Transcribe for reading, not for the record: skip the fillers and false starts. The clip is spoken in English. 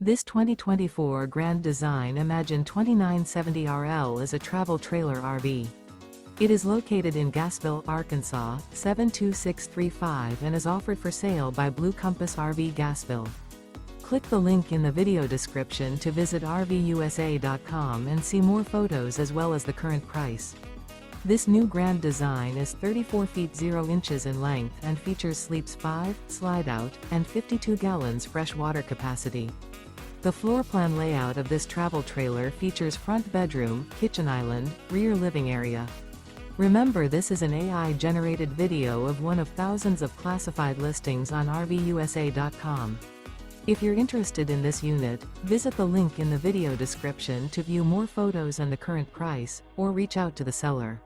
This 2024 Grand Design Imagine 2970RL is a travel trailer RV. It is located in Gassville, Arkansas, 72635 and is offered for sale by Blue Compass RV Gassville. Click the link in the video description to visit RVUSA.com and see more photos as well as the current price. This new Grand Design is 34 feet 0 inches in length and features sleeps 5, slide-out, and 52 gallons fresh water capacity. The floor plan layout of this travel trailer features front bedroom, kitchen island, rear living area. Remember, this is an AI-generated video of one of thousands of classified listings on RVUSA.com. If you're interested in this unit, visit the link in the video description to view more photos and the current price, or reach out to the seller.